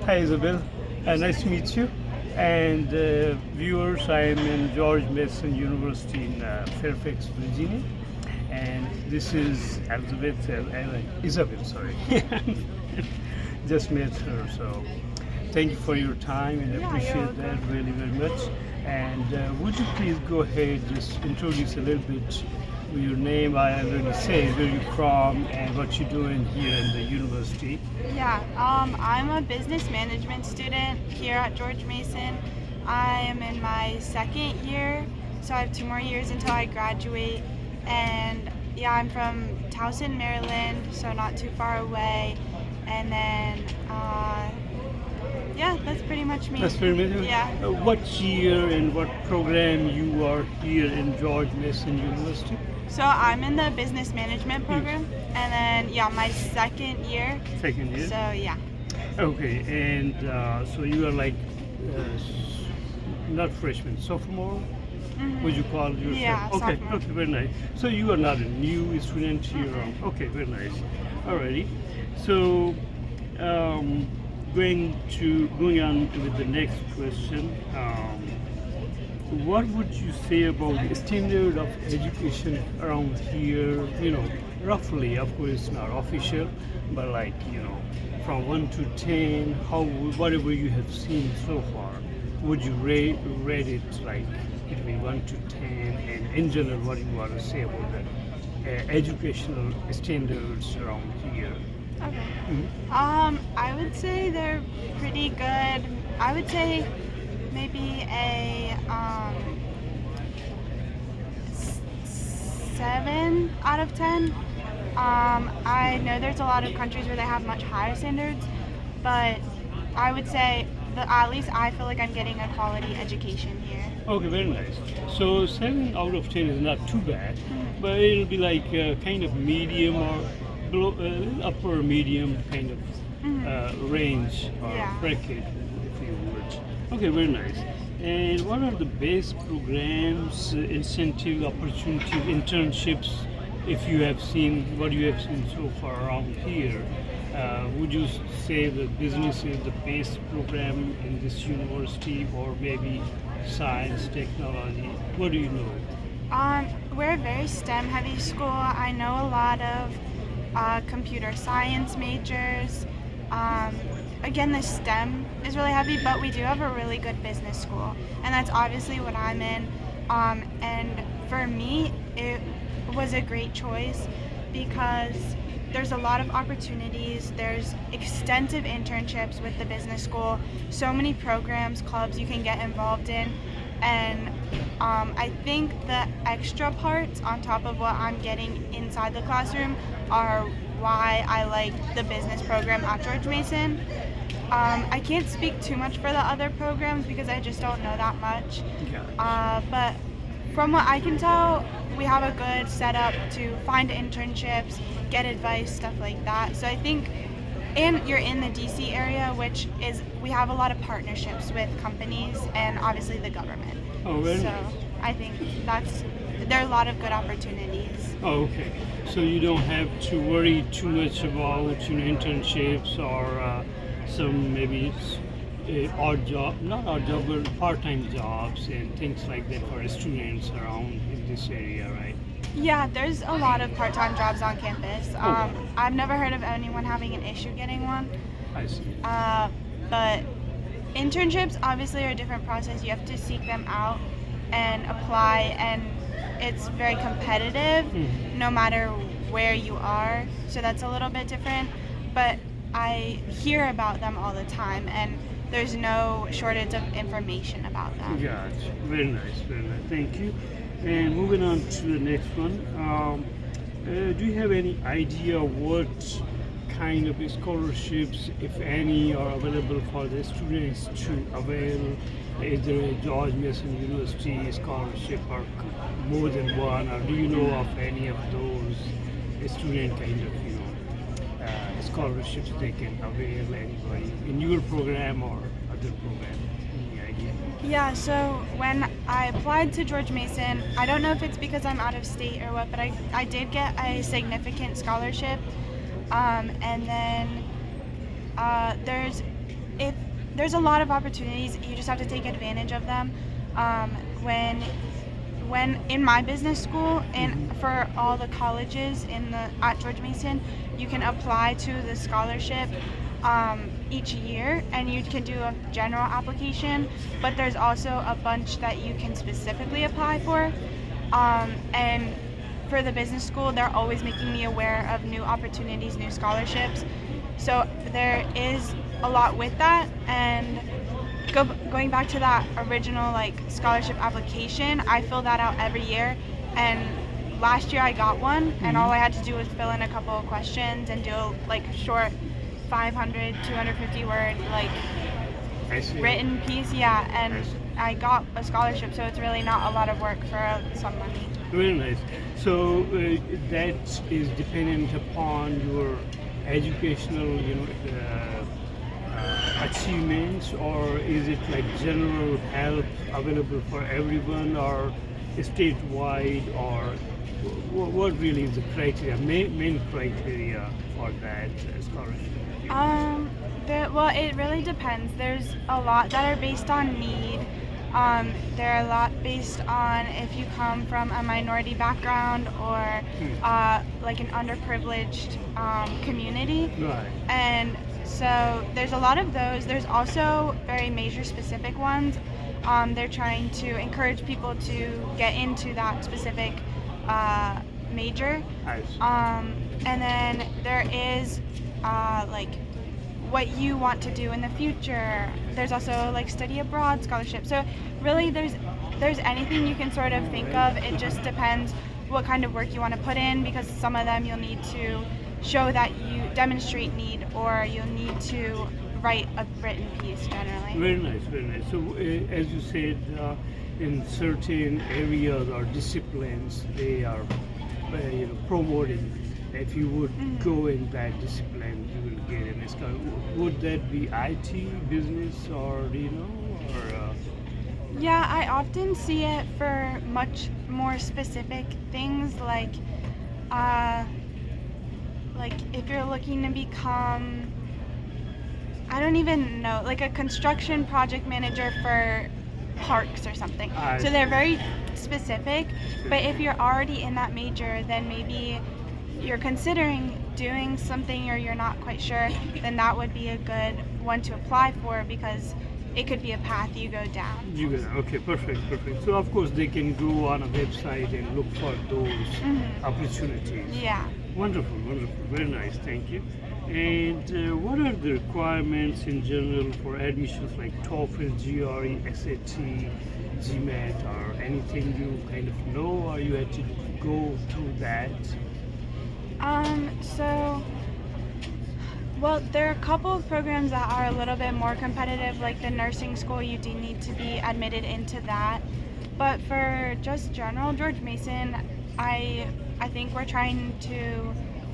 Hi, Isabel. Nice to meet you. And viewers, I am in George Mason University in Fairfax, Virginia. And this is Elizabeth, Isabel, sorry. Just met her, so thank you for your time and Yeah, you're appreciate that welcome. really very much. And would you please go ahead, just introduce a little bit your name, I already say where you're from and what you're doing here in the university. Yeah, I'm a business management student here at George Mason. I am in my second year, so I have 2 more years until I graduate. And yeah, I'm from Towson, Maryland, so not too far away. And then, yeah, that's pretty much me. That's very much. Yeah. What year and what program you are here in George Mason University? So I'm in the business management program, and then yeah, my second year. Second year. So yeah. Okay, and so you are like not freshman, sophomore. Would you call yourself? Yeah, Okay, sophomore. okay, very nice. So you are not a new student here. Okay, very nice. Alrighty. So going on with the next question. What would you say about the standard of education around here? Roughly, of course, not official, but like, from 1 to 10, whatever you have seen so far, would you rate it like between 1 to 10? And in general, what do you want to say about the educational standards around here? Okay. Mhm. I would say they're pretty good. I would say maybe a 7 out of 10. I know there's a lot of countries where they have much higher standards, but I would say that at least I feel like I'm getting a quality education here. Okay, very nice. So 7 out of 10 is not too bad, but it'll be like kind of medium or below, upper medium kind of range or Yeah. bracket, if you would. Okay, very nice. And what are the base programs, incentive opportunities, internships, if you have seen what you have seen so far around here? Would you say that business is the base program in this university, or maybe science, technology? What do you know? We're a very STEM heavy school. I know a lot of computer science majors. Again, the STEM is really heavy, but we do have a really good business school, and that's obviously what I'm in. And for me, it was a great choice because there's a lot of opportunities. There's extensive internships with the business school, so many programs, clubs you can get involved in, and I think the extra parts on top of what I'm getting inside the classroom are why I like the business program at George Mason. I can't speak too much for the other programs because I just don't know that much. But from what I can tell, we have a good setup to find internships, get advice, stuff like that. So I think, and you're in the DC area, which is, we have a lot of partnerships with companies and obviously the government. Oh, very So nice. I think there are a lot of good opportunities. Oh, okay. So you don't have to worry too much about internships or some maybe odd job, not odd job, but part-time jobs and things like that for students around in this area, right? Yeah, there's a lot of part-time jobs on campus. wow. I've never heard of anyone having an issue getting one. I see. But internships obviously are a different process. You have to seek them out and apply, and it's very competitive no matter where you are. So that's a little bit different. But I hear about them all the time, and there's no shortage of information about them. Gotcha. Very nice, very nice. Thank you. And moving on to the next one. Do you have any idea what kind of scholarships, if any, are available for the students to avail either a George Mason University scholarship or more than one, or do you know of any of those student kind of, scholarships they can avail anybody in your program or other program? Any idea? Yeah, so when I applied to George Mason, I don't know if it's because I'm out of state or what, but I did get a significant scholarship. And then there's if there's a lot of opportunities, you just have to take advantage of them. Um, when in my business school and for all the colleges at George Mason, you can apply to the scholarship each year, and you can do a general application, but there's also a bunch that you can specifically apply for. And for the business school, they're always making me aware of new opportunities, new scholarships. So there is a lot with that. And going back to that original like scholarship application, I fill that out every year. And last year I got one, and all I had to do was fill in a couple of questions and do like short 500, 250 word like written piece. Yeah, and I got a scholarship, so it's really not a lot of work for some money. Very nice. So that is dependent upon your educational, achievements, or is it like general help available for everyone, or statewide, or what really is the criteria, main criteria for that scholarship? Well, it really depends. There's a lot that are based on need. There are a lot based on if you come from a minority background or like an underprivileged community. Right. And so there's a lot of those. There's also very major specific ones. They're trying to encourage people to get into that specific major. Nice. And then there is like what you want to do in the future. There's also like study abroad scholarship. So really there's anything you can sort of think of. It just depends what kind of work you want to put in, because some of them you'll need to show that you demonstrate need, or you'll need to write a written piece generally. Very nice, very nice. So as you said, in certain areas or disciplines, they are promoting. If you would go in that discipline, you will get an scholarship. Would that be IT, business, or or? Yeah, I often see it for much more specific things, like if you're looking to become, I don't even know, like a construction project manager for parks or something. So they're very specific, but if you're already in that major, then maybe you're considering doing something or you're not quite sure, then that would be a good one to apply for, because it could be a path you go down. Okay, perfect. So of course they can go on a website and look for those opportunities. Yeah. Wonderful, very nice, thank you. And what are the requirements in general for admissions, like TOEFL, GRE, SAT, GMAT, or anything you kind of know, or you had to go through that? Well, there are a couple of programs that are a little bit more competitive, like the nursing school. You do need to be admitted into that. But for just general George Mason, I think we're trying to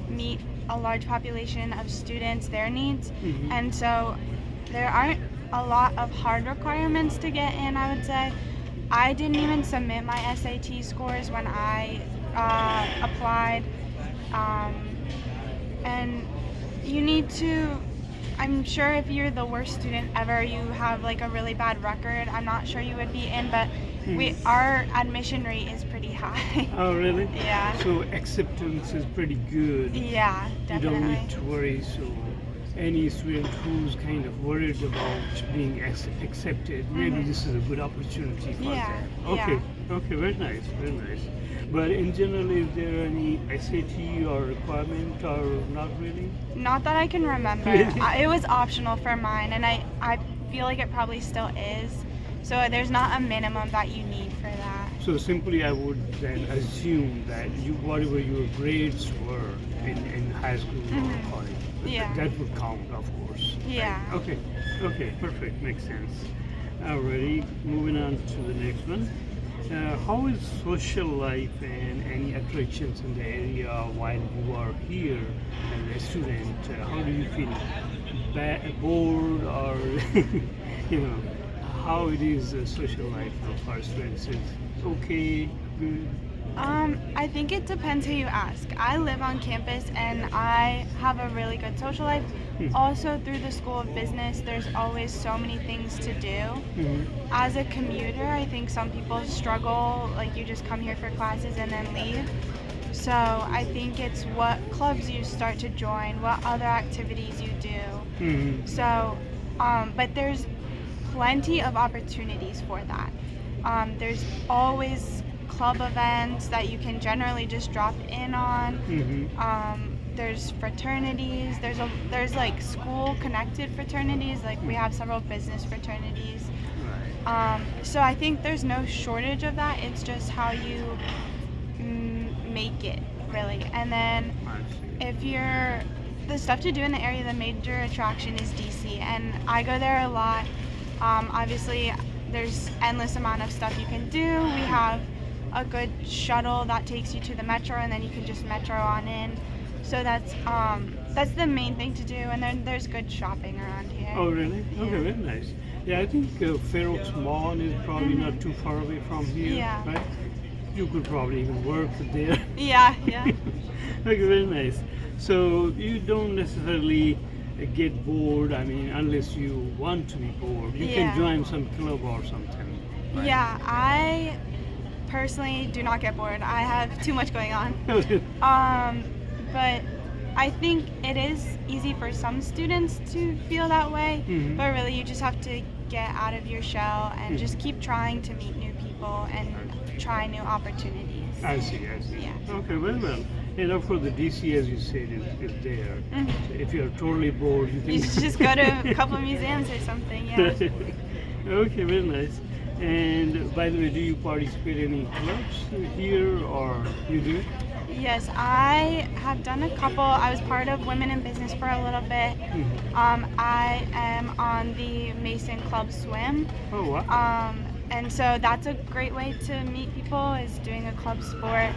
meet a large population of students, their needs. And so there aren't a lot of hard requirements to get in, I would say. I didn't even submit my SAT scores when I applied. And you need to, I'm sure if you're the worst student ever, you have like a really bad record, I'm not sure you would be in, but our admission rate is pretty high. Oh, really? Yeah. So acceptance is pretty good. Yeah, definitely. You don't need to worry. So any student who's kind of worried about being accepted, maybe this is a good opportunity for them. Okay, very nice. But in general, is there any SAT or requirement, or not really? Not that I can remember. It was optional for mine, and I feel like it probably still is. So there's not a minimum that you need for that. So simply I would then assume that whatever your grades were in high school or college, that would count, of course. Yeah. Right? Okay, perfect, makes sense. Alrighty, moving on to the next one. How is social life and any attractions in the area while you are here as a student? How do you feel? Bored, or how it is social life of our students? Is okay, good? I think it depends who you ask. I live on campus and I have a really good social life. Also, through the School of Business, there's always so many things to do. As a commuter, I think some people struggle, like you just come here for classes and then leave. So I think it's what clubs you start to join, what other activities you do. So, but there's plenty of opportunities for that. There's always club events that you can generally just drop in on. There's fraternities. There's like school connected fraternities. Like we have several business fraternities. So I think there's no shortage of that. It's just how you make it, really. And then if you're the stuff to do in the area, the major attraction is DC, and I go there a lot. Obviously, there's endless amount of stuff you can do. We have a good shuttle that takes you to the metro, and then you can just metro on in. So that's the main thing to do, and then there's good shopping around here. Oh, really? Yeah. Okay, very nice. Yeah, I think Fair Oaks Mall is probably not too far away from here, Yeah. right? You could probably even work there. Yeah. Okay, very nice. So you don't necessarily get bored, I mean, unless you want to be bored. You can Yeah. join some club or something. Right? Yeah, I personally do not get bored. I have too much going on. But I think it is easy for some students to feel that way, but really you just have to get out of your shell and just keep trying to meet new people and try new opportunities. I see. Yeah. Okay, very well. And of course the DC, as you said, is there. So if you're totally bored, you can... You should just go to a couple of museums or something, yeah. Okay, very nice. And by the way, do you participate in any clubs here, or you do? Yes, I have done a couple. I was part of Women in Business for a little bit. I am on the Mason Club Swim. Oh, wow. And so that's a great way to meet people, is doing a club sport.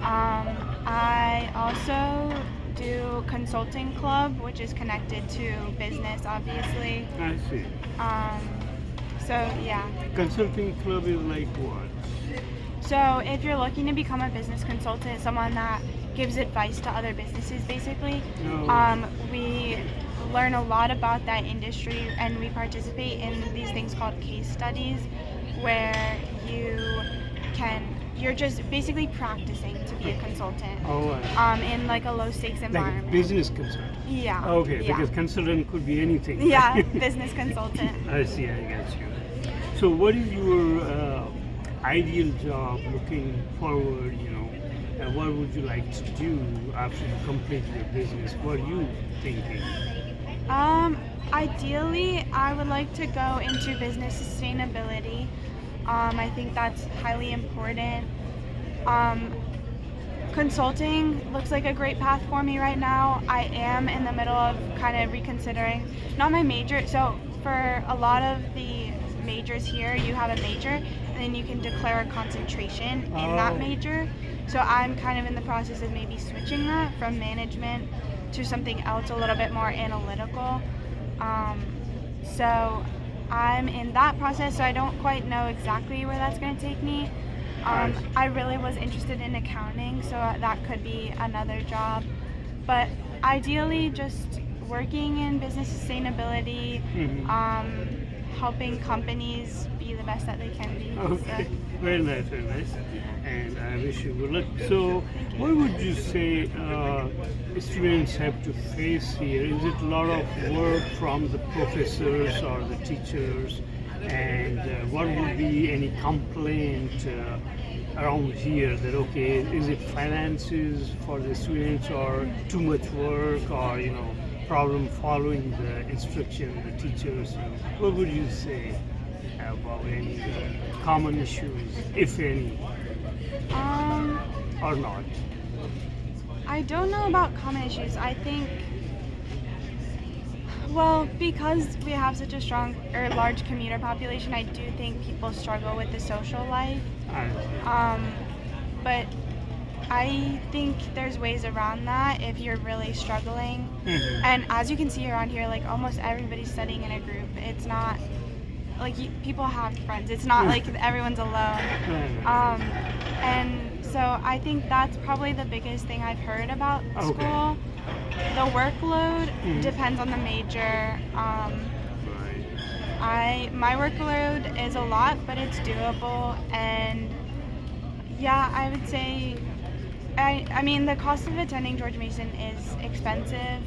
I also do consulting club, which is connected to business, obviously. I see. So yeah. Consulting club is like what? So if you're looking to become a business consultant, someone that gives advice to other businesses, basically, we learn a lot about that industry, and we participate in these things called case studies, where you're just basically practicing to be a consultant. Oh, I see. In like a low stakes environment. Like business consultant. Yeah. Okay, yeah. because consultant could be anything. Yeah, business consultant. I see, I get you. So what is your ideal job looking forward, what would you like to do after you complete your business? What are you thinking? Ideally, I would like to go into business sustainability. I think that's highly important. Consulting looks like a great path for me right now. I am in the middle of kind of reconsidering, not my major. So for a lot of the majors here, you have a major, and then you can declare a concentration in that major. So I'm kind of in the process of maybe switching that from management to something else a little bit more analytical. So I'm in that process, so I don't quite know exactly where that's going to take me. I really was interested in accounting, so that could be another job. But ideally, just working in business sustainability, helping companies be the best that they can be. Okay, So. very nice, and I wish you good luck. So, what would you say students have to face here? Is it a lot of work from the professors or the teachers? And what would be any complaint around here that, okay, is it finances for the students, or too much work, or problem following the instruction, the teachers? What would you say about any common issues, if any, or not? I don't know about common issues. I think, well, because we have such a strong or large commuter population, I do think people struggle with the social life. But I think there's ways around that if you're really struggling. And as you can see around here, like almost everybody's studying in a group. It's not like people have friends. It's not like everyone's alone. And So I think that's probably the biggest thing I've heard about Okay. school. The workload Mhm. depends on the major. Right. My workload is a lot, but it's doable. And yeah, I would say, I mean, the cost of attending George Mason is expensive,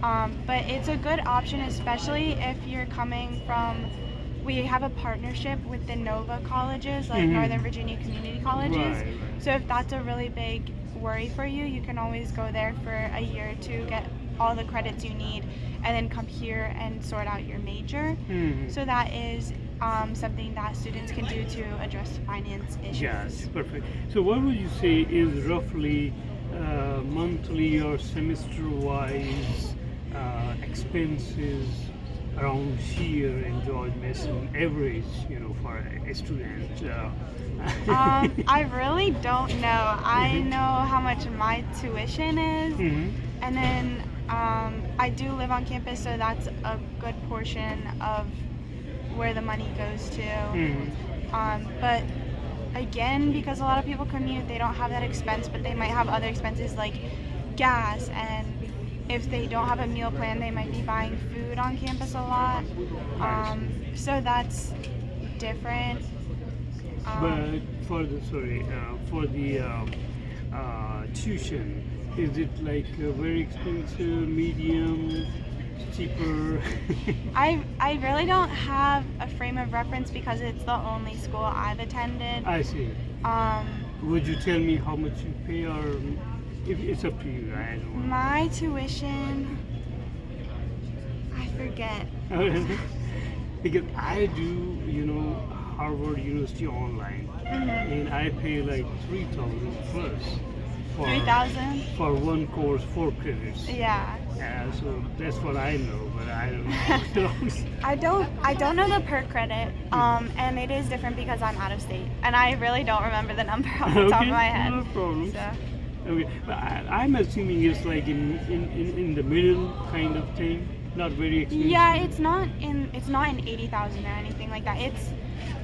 but it's a good option, especially if you're coming from. We have a partnership with the Nova colleges, like Mhm. Northern Virginia Community Colleges. Right, right. So if that's a really big worry for you, you can always go there for a year to get all the credits you need, and then come here and sort out your major. Mhm. So that is something that students can do to address finance issues. Yes, perfect. So what would you say is roughly monthly or semester-wise expenses around here in George Mason average, for a student? I really don't know. I Mhm. know how much my tuition is, Mhm. and then I do live on campus, so that's a good portion of where the money goes to. Mhm. But again, because a lot of people commute, they don't have that expense, but they might have other expenses like gas, and if they don't have a meal plan, they might be buying food on campus a lot. So that's different. But for the tuition, is it like very expensive, medium, cheaper? I really don't have a frame of reference because it's the only school I've attended. I see. Um, Would you tell me how much you pay, or if it's up to you? I don't my tuition, I forget. know. Because I do, Harvard University online, and I pay like 3,000 plus for 3,000? for one course, 4 credits. Yeah. Yeah, so that's what I know, but I don't know. I don't know the per credit, and it is different because I'm out of state, and I really don't remember the number off the top of my head. No problem. So. Okay, but I'm assuming it's like in the middle kind of thing, not very expensive. Yeah, it's not in 80,000 or anything like that.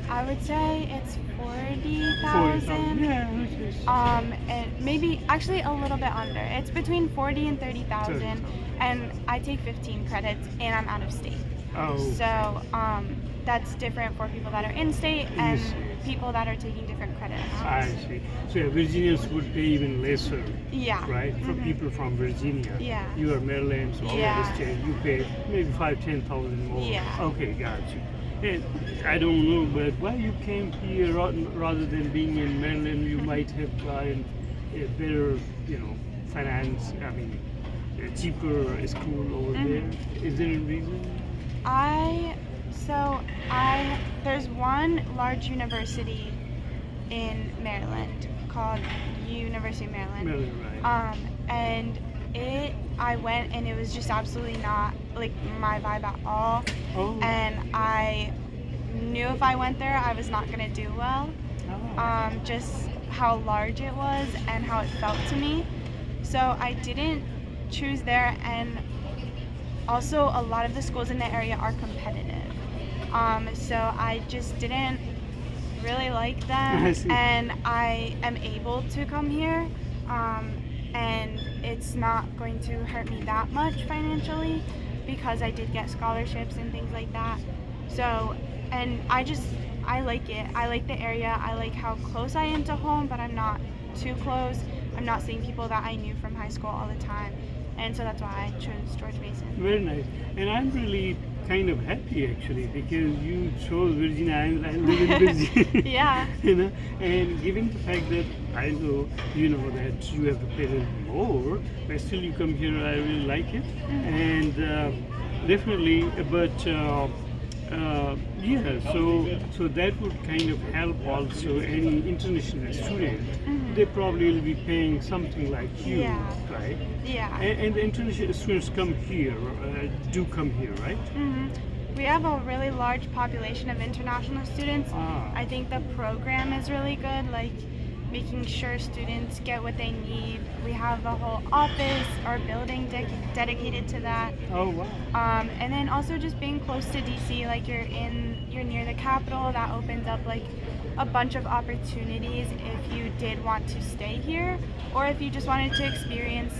I would say it's 40,000. Yeah, which is And maybe actually a little bit under. It's between 40 and 30,000, 30,000. and I take 15 credits, and I'm out of state. oh. So that's different for people that are in state and Yes. people that are taking different credit I amounts. see. So yeah, Virginians would pay even lesser, Yeah. right? For Mhm. people from Virginia. Yeah. You are Maryland, so all Yeah. of the state, you pay maybe 5,000-10,000 more. Yeah. Okay, got you. And I don't know, but why you came here rather than being in Maryland? You might have gotten a better, finance. I mean, a cheaper school over there. Is there a reason? There's one large university in Maryland called University of Maryland. Maryland, right? And I went, and it was just absolutely not like my vibe at all. Oh. And I knew if I went there, I was not gonna do well. Oh. Just how large it was and how it felt to me. So I didn't choose there, and also a lot of the schools in the area are competitive. So I just didn't really like them, I see. and I am able to come here, and it's not going to hurt me that much financially because I did get scholarships and things like that. So, and I like it. I like the area. I like how close I am to home, but I'm not too close. I'm not seeing people that I knew from high school all the time. And so that's why I chose George Mason. Very nice. And I'm really kind of happy actually because you chose Virginia and I live in Virginia. Yeah. And given the fact that I know that you have to pay a little more, but still you come here, I really like it. And definitely, but yeah, so that would kind of help also any international student. They probably will be paying something like you, Yeah. right? Yeah. And the international students do come here, right? We have a really large population of international students. Ah. I think the program is really good, like making sure students get what they need. We have a whole office or building dedicated to that. Oh wow. And then also just being close to DC, like you're near the Capitol, that opens up like a bunch of opportunities if you did want to stay here, or if you just wanted to experience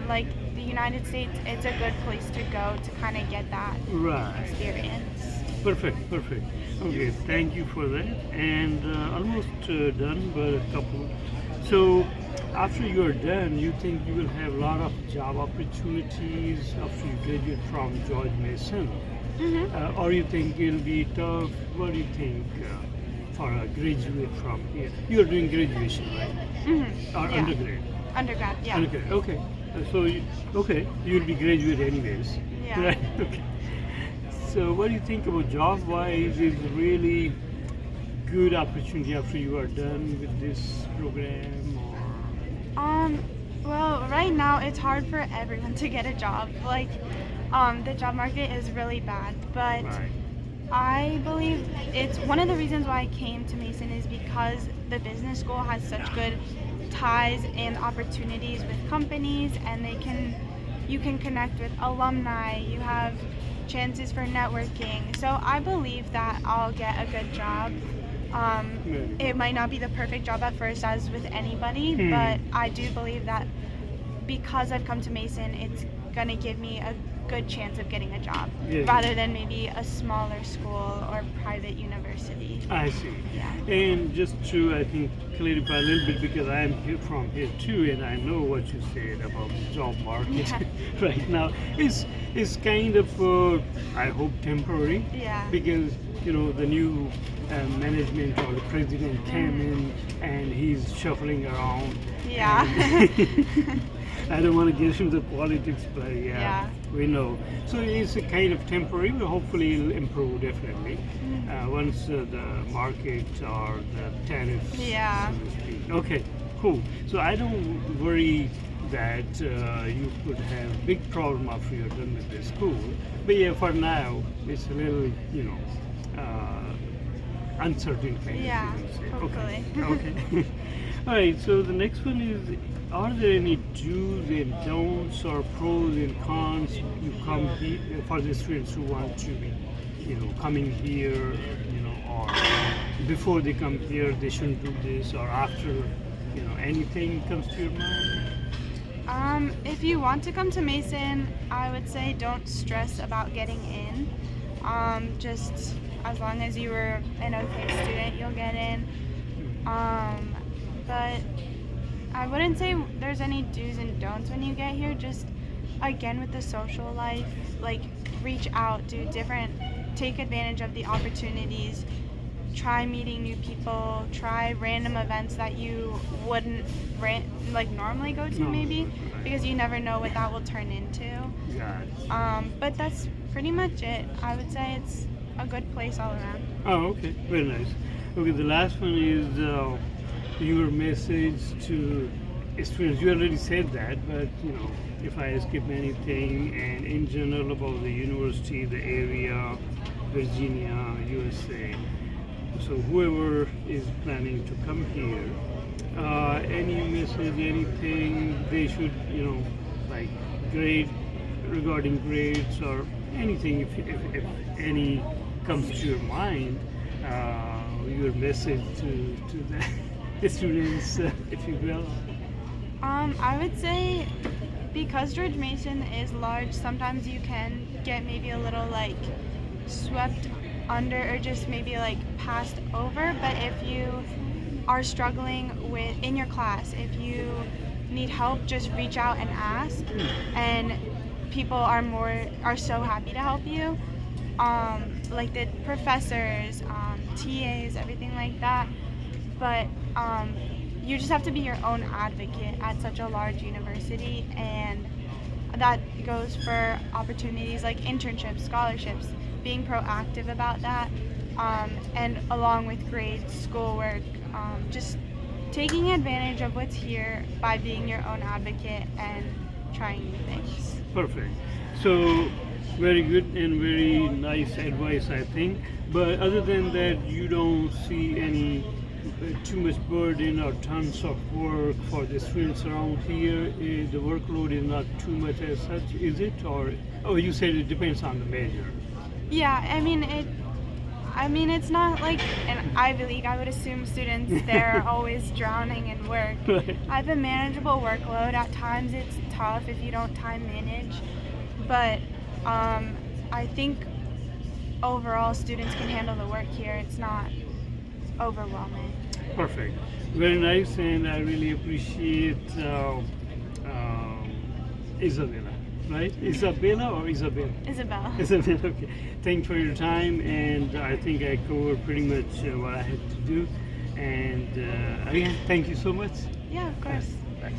like the United States. It's a good place to go to kind of get that Right. experience. Perfect, perfect. Okay, thank you for that. And almost done, but a couple. So, after you're done, you think you will have a lot of job opportunities after you graduate from George Mason? Or you think it'll be tough? What do you think for a graduate from here? You're doing graduation, right? Or Yeah. undergrad? Undergrad, yeah. Undergrad, okay. Okay, you'll be graduate anyways. Yeah. Right, okay. So what do you think about job-wise? Is really good opportunity after you are done with this program? Or Well, right now it's hard for everyone to get a job. Like, the job market is really bad, but right. I believe it's one of the reasons why I came to Mason is because the business school has such good ties and opportunities with companies, and you can connect with alumni. You have chances for networking. So I believe that I'll get a good job. It might not be the perfect job at first, as with anybody, but I do believe that because I've come to Mason, it's gonna give me a good chance of getting a job, Yeah. rather than maybe a smaller school or private university. I see. Yeah. And just to, I think, clarify a little bit because I am here from here too, and I know what you said about the job market Yeah. right now. It's kind of, I hope, temporary. Yeah. Because the new management or the president came in and he's shuffling around. Yeah. And I don't want to get into the politics, but Yeah. we know. So it's a kind of temporary, but hopefully it'll improve definitely once the market or the tariffs. Yeah. So to speak. Okay, cool. So I don't worry that you could have big problem after you're done with the school. But yeah, for now, it's a little, uncertain kind Yeah, of thing. hopefully. Okay. All right. So the next one is: are there any do's and don'ts or pros and cons you come here for the students who want to be, coming here, or before they come here they shouldn't do this, or after, anything comes to your mind? If you want to come to Mason, I would say don't stress about getting in. Just as long as you were an okay student, you'll get in. But I wouldn't say there's any do's and don'ts when you get here. Just again with the social life, like reach out, take advantage of the opportunities, try meeting new people, try random events that you wouldn't normally go to, No, maybe, right. because you never know what that will turn into. Yeah. But that's pretty much it. I would say it's a good place all around. Oh, okay. Very nice. Okay, the last one is your message to students. You already said that, but if I skip anything, and in general about the university, the area, Virginia, USA. So whoever is planning to come here, any message, anything they should, like regarding grades or anything, if any comes to your mind, your message to the students, if you will. I would say because George Mason is large, sometimes you can get maybe a little swept under or just maybe passed over. But if you are struggling in your class, if you need help, just reach out and ask, and people are so happy to help you. Like the professors, TAs, everything like that. But you just have to be your own advocate at such a large university, and that goes for opportunities like internships, scholarships, being proactive about that, and along with grades, schoolwork, just taking advantage of what's here by being your own advocate and trying new things. Perfect. So very good and very nice advice, I think. But other than that, you don't see any too much burden or tons of work for the students around here. The workload is not too much as such, is it? Or you said it depends on the major. Yeah, I mean I mean, it's not like an Ivy League. I would assume students, they're always drowning in work. Right. I have a manageable workload. At times it's tough if you don't time manage, but I think overall students can handle the work here. It's not overwhelming. Perfect. Very nice, and I really appreciate Isabella, right? Isabella or Isabel? Isabel. Isabel, okay. Thanks for your time, and I think I covered pretty much what I had to do. And again, thank you so much. Yeah, of course. Bye.